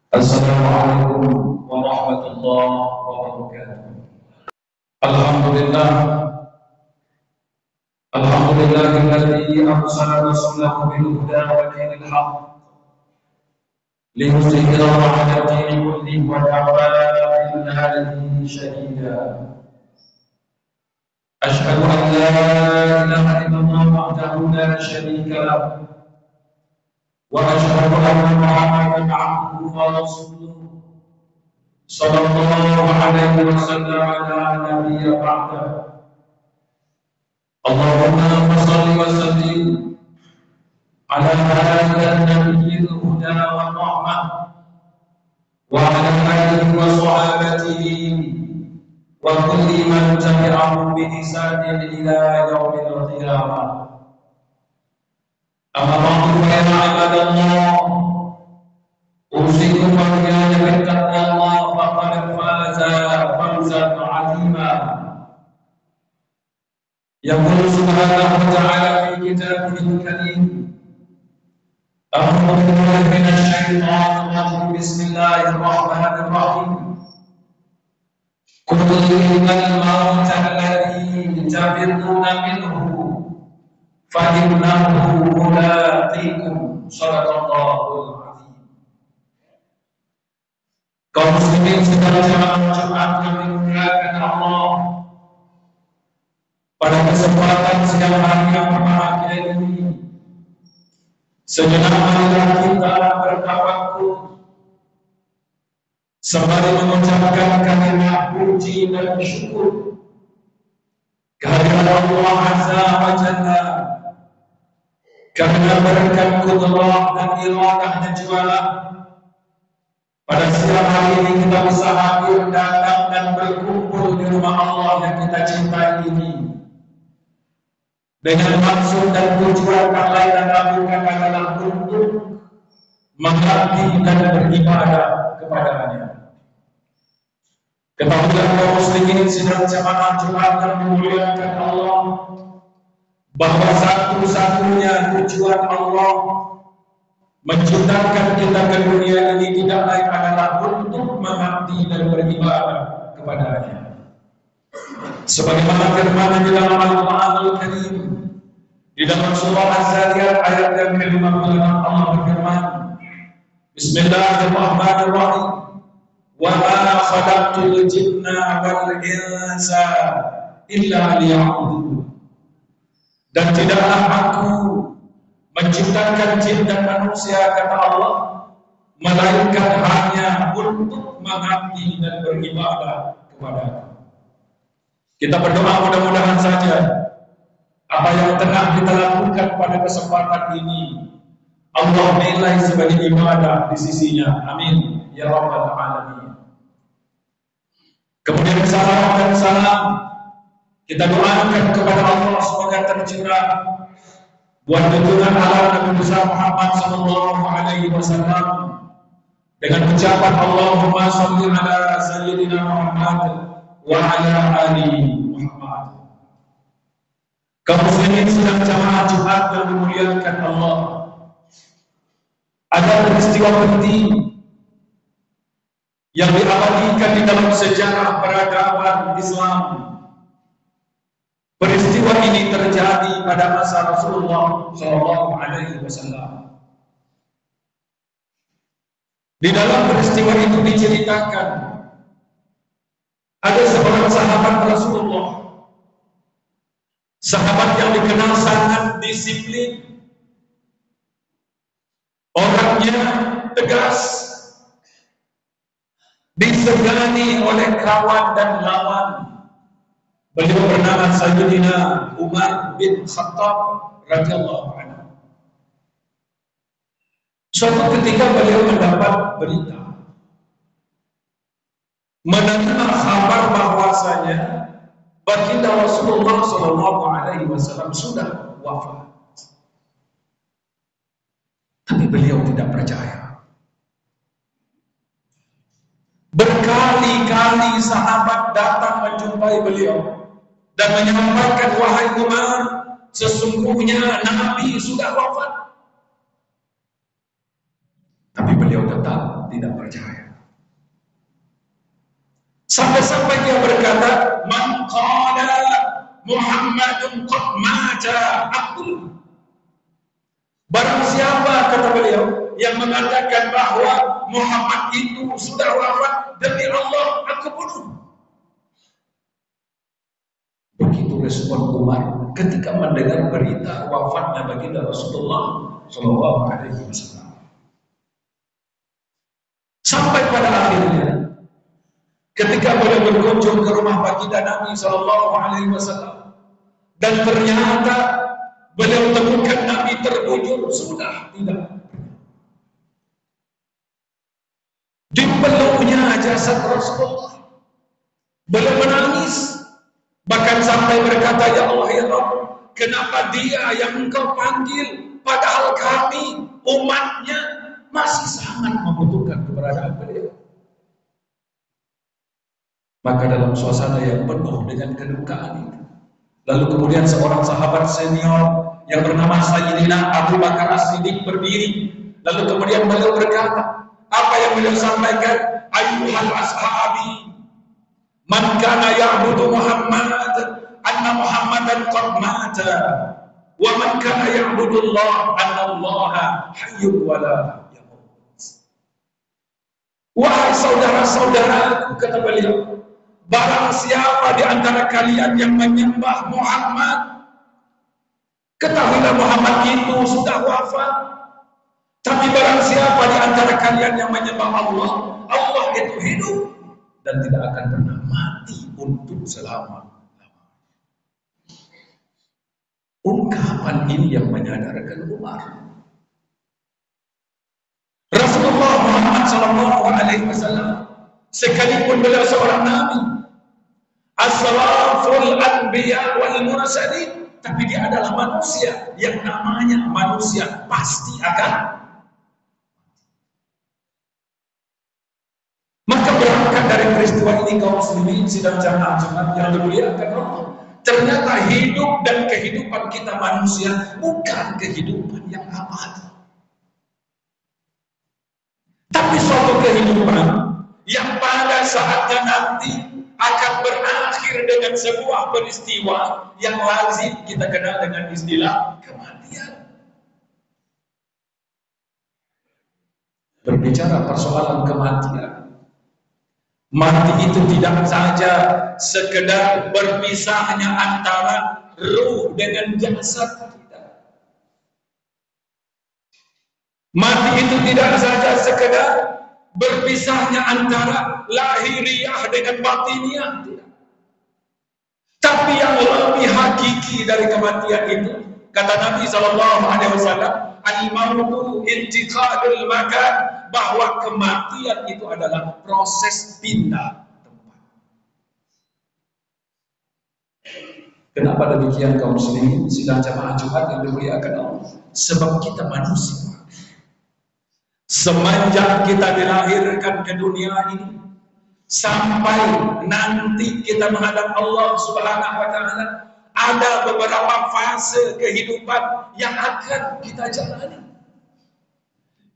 Assalamualaikum warahmatullahi wabarakatuh. Alhamdulillah, alhamdulillahilladzi arsala rasulahu bil huda wa dinil haqq liyudhhirahu 'ala dini kullihi wa kafa billahi shahida. Asyhadu an la ilaha illallah wahdahu la syarika lahu wa asyhadu anna Muhammadan 'abduhu wa rasuluhu sallallahu alaihi wasallam ala nabiyyi ba'da. Allahumma shalli wa sallim ala hadha an-nabiyil huda wa rahmah wa ala alihi wa sahabatihi wa kulli man tabi'ahum bi ihsanin ila yaumil qiyamah. Amma ba'du fa ya ibadallah, usikum wa iyaya bittaqwallah faqad faza fawzan 'azima. Yaqulu subhanahu wa ta'ala fi kitabihil karim, a'udzu billahi minasy syaithanir rajim, bismillahirrahmanirrahim. Qul innal mauta alladzi tafirruna minhu fa innahu mulaqikum. Shadaqallahul azim. Kaum muslimin sedang jemaah Jumat yang dimuliakan Allah, pada kesempatan siang hari yang berbahagia ini, sejenak marilah kita bertafakkur sembari mengucapkan kalimat puji dan syukur kehadirat Allah Azza wa Jalla, karena berkat kudrat dan iradahnya jualah pada siang hari ini kita bisa hadir, datang dan berkumpul di rumah Allah yang kita cintai ini, dengan maksud dan tujuan tak lain dan bukan adalah untuk mengabdi dan beribadah kepada-Nya. Ketahuilah kaum muslimin sidang jamaah Jumat yang dimuliakan Allah, bahwa satu-satunya tujuan Allah menciptakan kita ke dunia ini tidak lain adalah untuk mengabdi dan beribadah kepada-Nya. Sebagaimana firman di dalam Al-Qur'anul Karim, di dalam surah Az-Zariyat ayat yang ke-56, Allah berfirman, Bismillahirrahmanirrahim, wa ma khalaqtul jinna wal insa illa liya'budun. Dan tidaklah aku menciptakan jin dan manusia, kata Allah, melainkan hanya untuk mengabdi dan beribadah kepada-Nya. Kita berdoa mudah-mudahan saja apa yang tengah kita lakukan pada kesempatan ini Allah nilai sebagai ibadah di sisinya. Amin ya rabbal alamin. Kemudian salawat dan salam kita doakan kepada Allah semoga tercurah buat junjungan ala Nabi besar Muhammad sallallahu alaihi wasallam dengan ucapan Allahumma shalli ala sayyidina Muhammad wa ala ali Muhammad. Kaum muslimin sedang jamaah Jumat yang dimuliakan Allah, ada peristiwa penting yang diabadikan di dalam sejarah peradaban Islam. Peristiwa ini terjadi pada masa Rasulullah sallallahu alaihi wasallam. Di dalam peristiwa itu diceritakan ada seorang sahabat Rasulullah, sahabat yang dikenal sangat disiplin, orangnya tegas, disegani oleh kawan dan lawan. Beliau bernama Sayyidina Umar bin Khattab radhiyallahu anhu. Suatu ketika beliau mendapat berita, menerima kabar bahwasanya baginda Rasulullah sallallahu alaihi wasallam sudah wafat. Tapi beliau tidak percaya. Berkali-kali sahabat datang menjumpai beliau dan menyampaikan, wahai Umar, sesungguhnya Nabi sudah wafat. Tapi beliau tetap tidak percaya. Sampai-sampai dia berkata, "Man qala Muhammadun qad mata aqul." Barang siapa, kata beliau, yang mengatakan bahwa Muhammad itu sudah wafat, demi Allah aku bunuh. Begitu respon Umar ketika mendengar berita wafatnya baginda Rasulullah Shallallahu Alaihi Wasallam. Sampai pada akhirnya, ketika beliau berkunjung ke rumah baginda Nabi Shallallahu Alaihi Wasallam, dan ternyata beliau temukan Nabi terbujur, sudah tidak. Dipeluknya jasad Rasulullah, beliau menangis, bahkan sampai berkata, "Ya Allah, ya Rabb, kenapa dia yang engkau panggil, padahal kami umatnya masih sangat membutuhkan keberadaan beliau." Maka dalam suasana yang penuh dengan kedukaan itu, lalu kemudian seorang sahabat senior yang bernama Sayyidina Abu Bakar As-Siddiq berdiri, lalu kemudian beliau berkata, apa yang beliau sampaikan? "Ayyuhal ashabi, man kana ya'budu Muhammad, anna Muhammadan qad mata, wa man kana ya'budu Allah, anna Allah hayyun wa la yamut." Wahai saudara-saudaraku, kata beliau, barang siapa di antara kalian yang menyembah Muhammad, ketahuilah Muhammad itu sudah wafat. Tapi barang siapa di antara kalian yang menyembah Allah, Allah itu hidup dan tidak akan pernah mati untuk selama-lamanya. Ungkapan ini yang menyadarkan Umar. Rasulullah Muhammad SAW, sekalipun beliau seorang nabi, asraful anbiya wal mursalin, tapi dia adalah manusia. Yang namanya manusia pasti akan. Maka berangkat dari peristiwa ini kaum muslimin sidang jamaah Jumat yang dimuliakan Allah, ternyata hidup dan kehidupan kita manusia bukan kehidupan yang abadi, tapi suatu kehidupan yang pada saatnya nanti akan berakhir dengan sebuah peristiwa yang lazim kita kenal dengan istilah kematian. Berbicara persoalan kematian, mati itu tidak saja sekedar berpisahnya antara ruh dengan jasad kita. Mati itu tidak saja sekedar berpisahnya antara lahiriah dengan batiniah, tidak. Tapi yang lebih hakiki dari kematian itu, kata Nabi SAW, al-mautu intiqalul makan, bahwa kematian itu adalah proses pindah tempat. Kenapa demikian kaum muslimin sidang jamaah Jumat yang dimuliakan Allah? Sebab kita manusia. Semenjak kita dilahirkan ke dunia ini sampai nanti kita menghadap Allah Subhanahu wa taala, ada beberapa fase kehidupan yang akan kita jalani.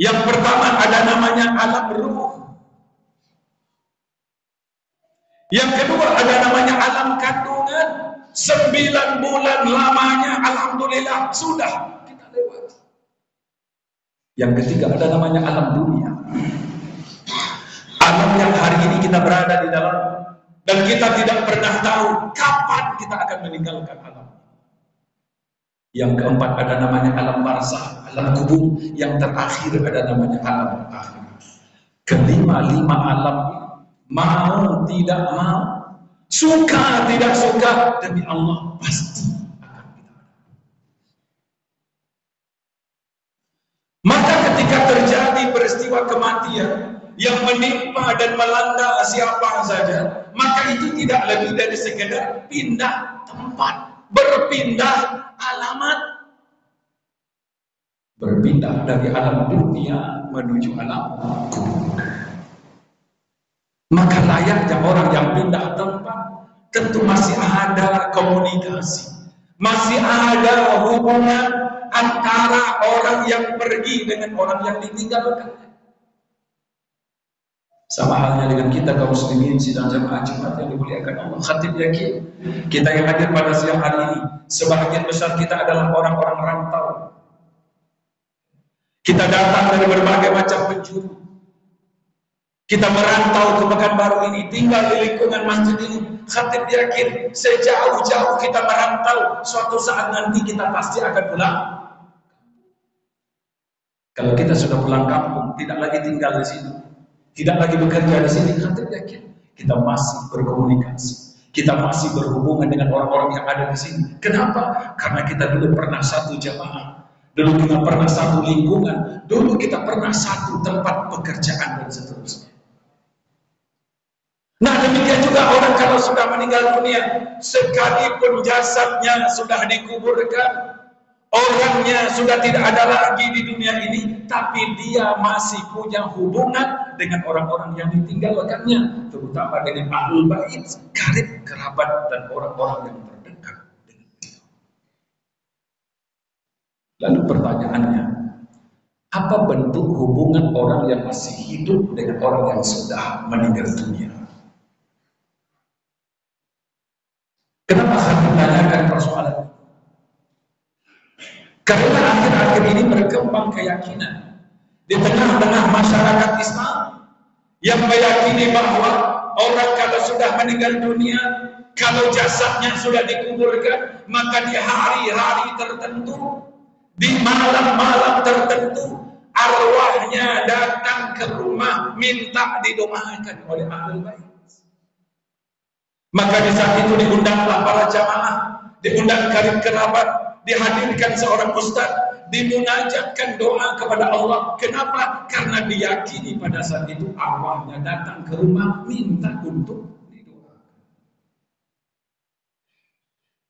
Yang pertama ada namanya alam ruh. Yang kedua ada namanya alam kandungan. 9 bulan lamanya, alhamdulillah sudah kita lewati. Yang ketiga ada namanya alam dunia. Alam yang hari ini kita berada di dalam, dan kita tidak pernah tahu kapan kita akan meninggalkan alam. Yang keempat ada namanya alam barzakh, alam kubur. Yang terakhir ada namanya alam akhir. Kelima-lima alam mau tidak mau, suka tidak suka, demi Allah pasti akan kita. Maka ketika terjadi peristiwa kematian yang menimpa dan melanda siapa saja, maka itu tidak lebih dari sekedar pindah tempat, berpindah alamat, berpindah dari alam dunia menuju alam kubur. Maka layaknya orang yang pindah tempat, tentu masih ada komunikasi, masih ada hubungan antara orang yang pergi dengan orang yang ditinggalkan. Sama halnya dengan kita kaum muslimin sidang jamaah Jumat yang dimuliakan Allah. Khatib yakin kita yang hadir pada siang hari ini, sebahagian besar kita adalah orang-orang rantau. Kita datang dari berbagai macam penjuru. Kita merantau ke Pekanbaru ini, tinggal di lingkungan masjid ini. Khatib yakin sejauh-jauh kita merantau, suatu saat nanti kita pasti akan pulang. Kalau kita sudah pulang kampung, tidak lagi tinggal di sini, tidak lagi bekerja di sini, khatib yakin kita masih berkomunikasi, kita masih berhubungan dengan orang-orang yang ada di sini. Kenapa? Karena kita dulu pernah satu jamaah, dulu kita pernah satu lingkungan, dulu kita pernah satu tempat pekerjaan dan seterusnya. Nah, demikian juga orang kalau sudah meninggal dunia, sekalipun jasadnya sudah dikuburkan, orangnya sudah tidak ada lagi di dunia ini, tapi dia masih punya hubungan dengan orang-orang yang ditinggalkannya, terutama dengan ahlul bait, karib, kerabat, dan orang-orang yang terdekat dengan beliau. Lalu pertanyaannya, apa bentuk hubungan orang yang masih hidup dengan orang yang sudah meninggal dunia? Kenapa saya menanyakan persoalan ini? Karena akhir-akhir ini berkembang keyakinan di tengah-tengah masyarakat Islam yang meyakini bahwa orang kalau sudah meninggal dunia, kalau jasadnya sudah dikuburkan, maka di hari-hari tertentu, di malam-malam tertentu, arwahnya datang ke rumah minta didoakan oleh ahlul bait. Maka di saat itu diundanglah para jamaah, diundang karib kerabat, dihadirkan seorang ustaz, dimunajatkan doa kepada Allah. Kenapa? Karena diyakini pada saat itu arwahnya datang ke rumah minta untuk didoakan.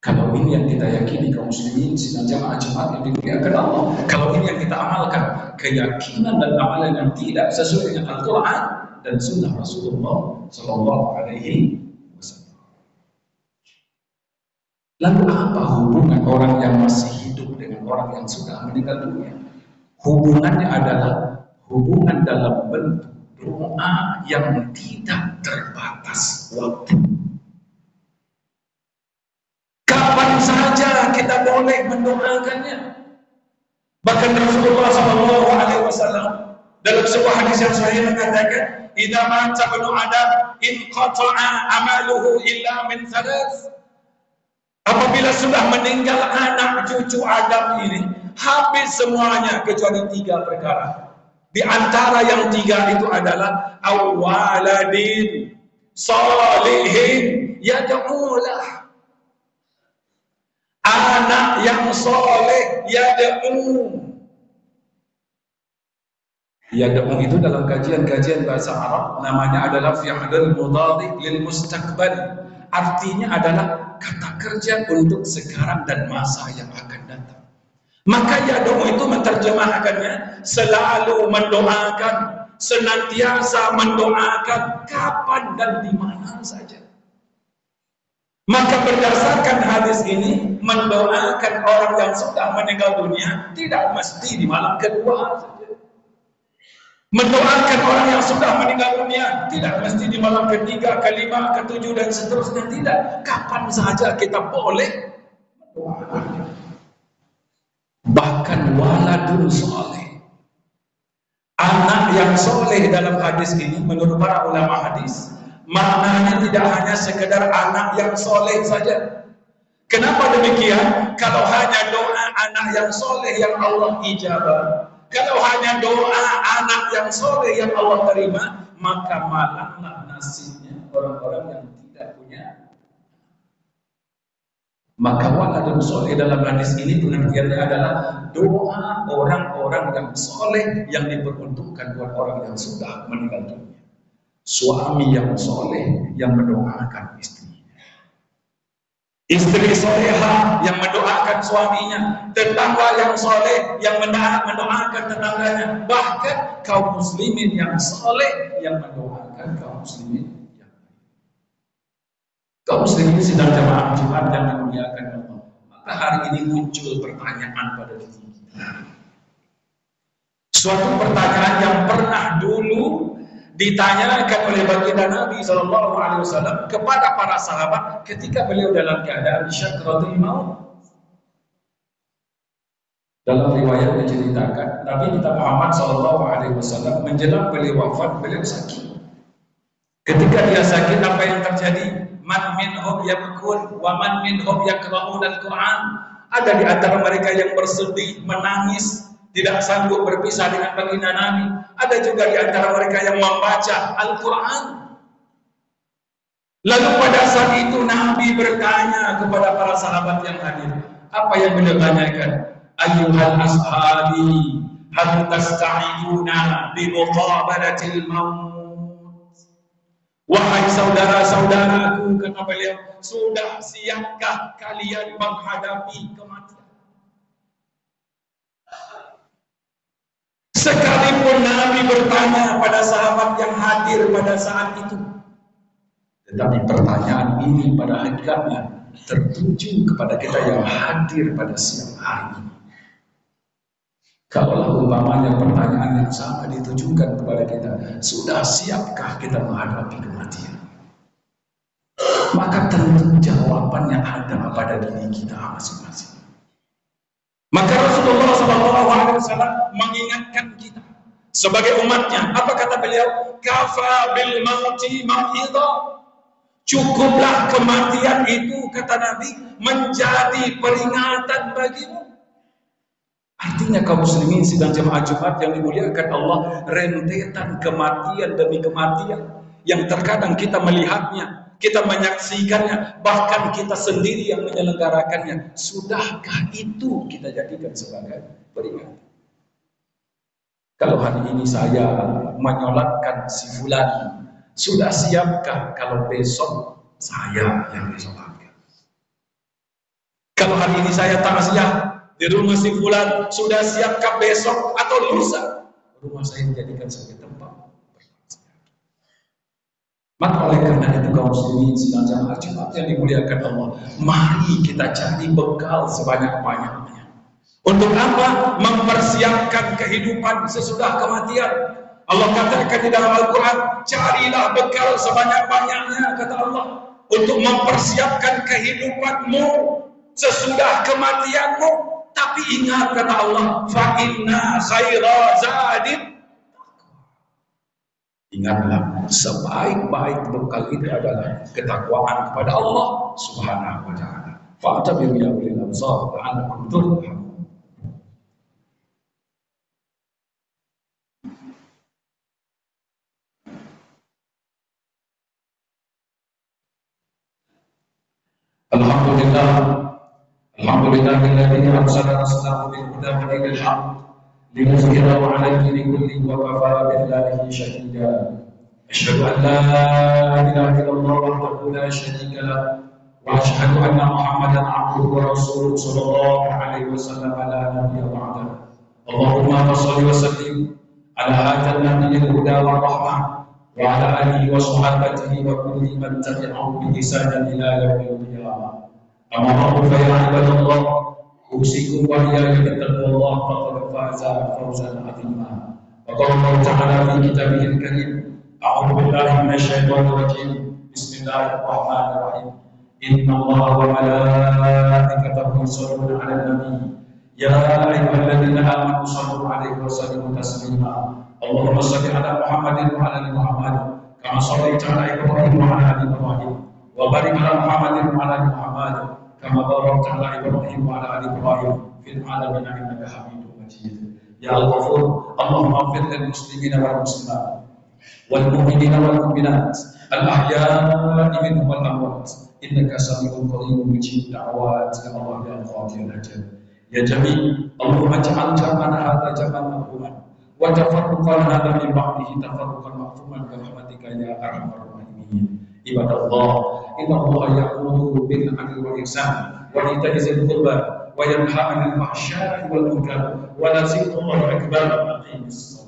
Kalau ini yang kita yakini kaum muslimin sidang jamaah Jumat yang dimuliakan Allah, kalau ini yang kita amalkan, keyakinan dan amalan yang tidak sesuai dengan Al-Quran dan Sunnah Rasulullah Sallallahu Alaihi Wasallam. Lalu apa hubungan orang yang masih hidup dengan orang yang sudah meninggal dunia? Hubungannya adalah hubungan dalam bentuk doa yang tidak terbatas waktu. Kapan saja kita boleh mendoakannya. Bahkan Rasulullah SAW dalam sebuah hadis yang sahih mengatakan, "Idza mata ibnu Adam inqata'a amaluhu illa min thalath." Apabila sudah meninggal anak cucu Adam ini, habis semuanya kecuali 3 perkara. Di antara yang 3 itu adalah awaladin solihin yad'ulah. Anak yang soleh yad'u. Yad'u itu dalam kajian-kajian bahasa Arab namanya adalah fi'lul mudhari lil mustaqbal. Artinya adalah kata kerja untuk sekarang dan masa yang akan datang. Maka yad'u itu menerjemahkannya selalu mendoakan, senantiasa mendoakan, kapan dan di mana saja. Maka berdasarkan hadis ini, mendoakan orang yang sudah meninggal dunia tidak mesti di malam kedua saja. Mendoakan orang yang sudah meninggal dunia tidak mesti di malam ketiga, kelima, ketujuh dan seterusnya, tidak. Kapan saja kita boleh mendoakan. Bahkan waladun soleh, anak yang soleh dalam hadis ini menurut para ulama hadis, maknanya tidak hanya sekedar anak yang soleh saja. Kenapa demikian? Kalau hanya doa anak yang soleh yang Allah ijabah, kalau hanya doa anak yang soleh yang Allah terima, maka malanglah nasibnya orang-orang yang tidak punya. Maka waladun soleh dalam hadis ini pengertiannya adalah doa orang-orang yang soleh yang diperuntukkan buat orang yang sudah meninggal dunia. Suami yang soleh yang mendoakan istrinya. Istri soleha yang mendoakan suaminya, tetangga yang soleh yang mendoakan tetangganya, bahkan kaum muslimin yang soleh yang mendoakan kaum muslimin yang lain. Kaum muslimin sidang jamaah Jumat yang dimuliakan Allah. Maka hari ini muncul pertanyaan pada diri kita. Suatu pertanyaan yang pernah dulu ditanyakan oleh baginda Nabi SAW kepada para sahabat ketika beliau dalam keadaan syakratul maut. Dalam riwayat diceritakan Nabi kita Muhammad SAW menjelang beliau wafat, beliau sakit. Ketika dia sakit, apa yang terjadi? Man minhum yabkun wa man minhum yaqra'un al-Quran. Ada di antara mereka yang bersedih, menangis, tidak sanggup berpisah dengan baginda Nabi. Ada juga di antara mereka yang membaca Al-Quran. Lalu pada saat itu Nabi bertanya kepada para sahabat yang hadir. Apa yang beliau tanyakan? Ayyuhal ashabi hal tasta'iduna bi muqabalatil maut. Wahai saudara-saudaraku, kata beliau, sudah siapkah kalian menghadapi kematian? Sekalipun Nabi bertanya pada sahabat yang hadir pada saat itu, tetapi pertanyaan ini pada hakikatnya tertuju kepada kita yang hadir pada siang hari ini. Kalau umpamanya pertanyaan yang sama ditujukan kepada kita, sudah siapkah kita menghadapi kematian? Maka tentu jawabannya ada pada diri kita masing-masing. Maka Rasulullah SAW mengingatkan kita sebagai umatnya. Apa kata beliau? Kafa bil mauti mau'idha. Cukuplah kematian itu, kata Nabi, menjadi peringatan bagimu. Artinya kaum muslimin sidang jemaah Jumat yang dimuliakan Allah, rentetan kematian demi kematian yang terkadang kita melihatnya, kita menyaksikannya, bahkan kita sendiri yang menyelenggarakannya. Sudahkah itu kita jadikan sebagai peringatan? Kalau hari ini saya menyolatkan si fulan, sudah siapkah kalau besok saya yang disolatkan? Kalau hari ini saya takziah di rumah si fulan, sudah siapkah besok atau lusa rumah saya dijadikan sebagai tempat bertakziah? Maka oleh karena itu kaum muslimin sidang jemaah Jumat yang dimuliakan Allah, mari kita cari bekal sebanyak-banyaknya. Untuk apa? Mempersiapkan kehidupan sesudah kematian. Allah katakan di dalam Al-Quran, carilah bekal sebanyak-banyaknya, kata Allah, untuk mempersiapkan kehidupanmu sesudah kematianmu. Tapi ingat, kata Allah, fa inna khaira zadin. Ingatlah, sebaik-baik bekal itu adalah ketakwaan kepada Allah Subhanahu wa taala. Fa'tabiru ya ulil absar la'allakum turhamun. Alhamdulillahilladzi arsala rasulahu bil huda wa dinil haqq liyuzhirahu 'ala ad-dini kullihi wa kafaa billahi shahida. Asyhadu an la ilaha illallah wahdahu la syarika lahu wa asyhadu anna Muhammadan 'abduhu wa rasuluhu sallallahu alaihi wasallam la nabiyya ba'dahu. Allahumma shalli wa sallim ala hadzal nabiyyil huda wa rahmah wa ala alihi wa sahbihi wa kulli man tabi'ahu bi ihsanin ila yaumil qiyamah. Amma ba'du fa ya ibadallah, usikum wa iyyakum bittaqwallah faqad faza fawzan 'azima. Wa qala Allah ta'ala fi kitabihil karim, a'udzu billahi minasy syaithanir rajim. Bismillahirrahmanirrahim. Innallaha wa malaikatahu yusholluna 'alan nabi. Ya ayyuhalladzina amanu shallu 'alaihi wa sallimu taslima. Allahumma shalli 'ala Muhammadin wa 'ala ali Muhammad kama shallaita 'ala Ibrahim wa 'ala ali Ibrahim wa barik 'ala Muhammadin wa 'ala ali Muhammad kama barakta 'ala Ibrahim wa 'ala ali Ibrahim fil 'alamin innaka Hamidum Majid. Ya Al-Ghafur, Allahumma ighfir lil muslimina wal muslimat wal mu'minina wal mu'minat al ahya'i minhum wal amwat innaka sami'un qaribun mujib da'awat. Ya Allah ya Qadir al-Jannah ya Jami', Allahumma ij'al jam'ana hadza jam'an marhuman wa tafarruqan hadza min ba'dihi tafarruqan ma'fuman bi rahmatika ya arhamar rahimin. Ibadallah, inna Allah ya'muru bil 'adli wal ihsan wa ita'i dzil qurba wa yanha 'anil fahsya'i wal munkar wa la zikrullahi akbar. Aqimis